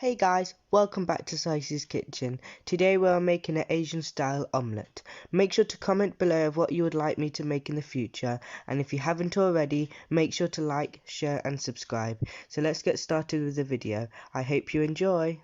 Hey guys, welcome back to Saysi's kitchen. Today we are making an Asian style omelette. Make sure to comment below of what you would like me to make in the future, and if you haven't already, make sure to like, share and subscribe. So let's get started with the video. I hope you enjoy.